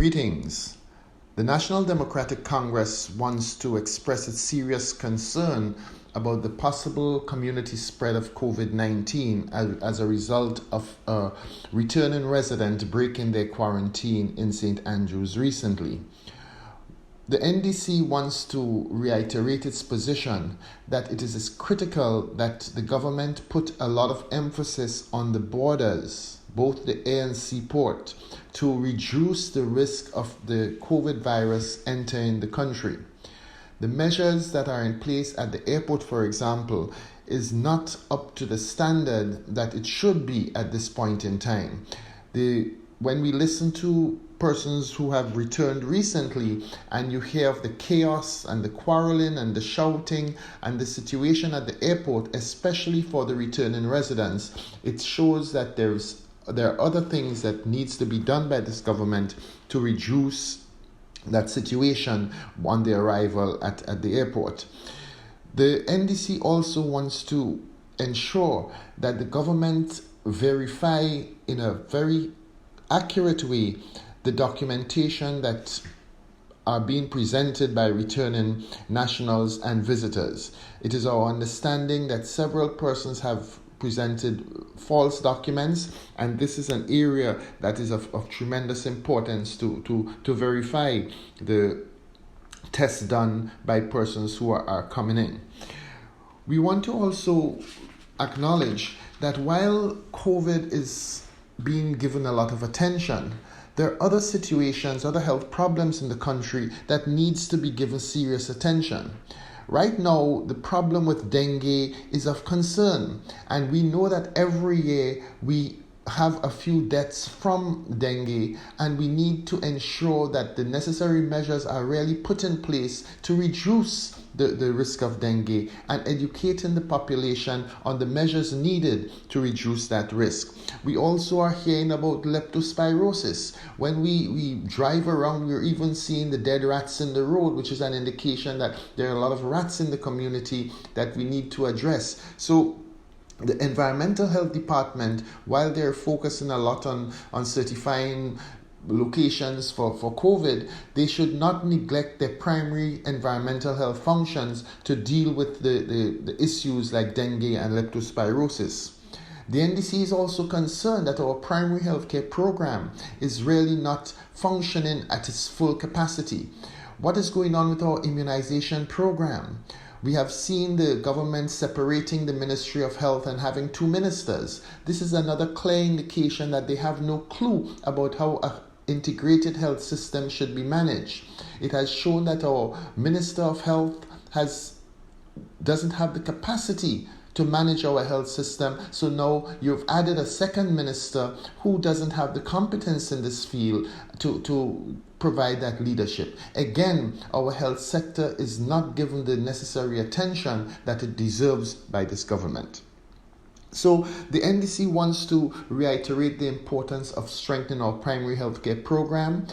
Greetings. The National Democratic Congress wants to express its serious concern about the possible community spread of COVID-19 as a result of a returning resident breaking their quarantine in St. Andrews recently. The NDC wants to reiterate its position that it is critical that the government put a lot of emphasis on the borders, both the air and seaport, to reduce the risk of the COVID virus entering the country. The measures that are in place at the airport, for example, is not up to the standard that it should be at this point in time. When we listen to persons who have returned recently and you hear of the chaos and the quarreling and the shouting and the situation at the airport, especially for the returning residents, it shows that there are other things that needs to be done by this government to reduce that situation on the arrival at the airport. The NDC also wants to ensure that the government verify in a very accurate way the documentation that are being presented by returning nationals and visitors. It is our understanding that several persons have presented false documents, and this is an area that is of tremendous importance to verify the tests done by persons who are coming in. We want to also acknowledge that while COVID is being given a lot of attention, there are other situations, other health problems in the country that needs to be given serious attention. Right now, the problem with dengue is of concern, and we know that every year we have a few deaths from dengue, and we need to ensure that the necessary measures are really put in place to reduce the risk of dengue and educating the population on the measures needed to reduce that risk. We also are hearing about leptospirosis. When we drive around, we're even seeing the dead rats in the road, which is an indication that there are a lot of rats in the community that we need to address. So the Environmental Health Department, while they're focusing a lot on certifying locations for COVID, they should not neglect their primary environmental health functions to deal with the issues like dengue and leptospirosis. The NDC is also concerned that our primary healthcare program is really not functioning at its full capacity. What is going on with our immunization program? We have seen the government separating the Ministry of Health and having two ministers. This is another clear indication that they have no clue about how an integrated health system should be managed. It has shown that our Minister of Health doesn't have the capacity to manage our health system. So now you've added a second minister who doesn't have the competence in this field to provide that leadership. Again, our health sector is not given the necessary attention that it deserves by this government. So the NDC wants to reiterate the importance of strengthening our primary healthcare program,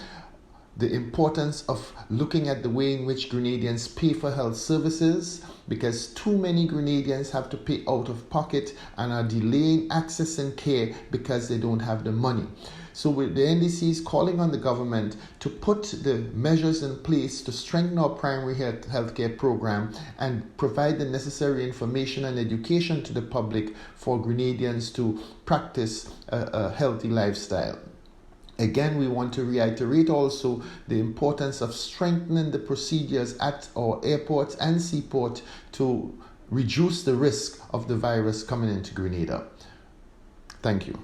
the importance of looking at the way in which Grenadians pay for health services, because too many Grenadians have to pay out of pocket and are delaying accessing care because they don't have the money. So the NDC is calling on the government to put the measures in place to strengthen our primary healthcare program and provide the necessary information and education to the public for Grenadians to practice a healthy lifestyle. Again, we want to reiterate also the importance of strengthening the procedures at our airports and seaport to reduce the risk of the virus coming into Grenada. Thank you.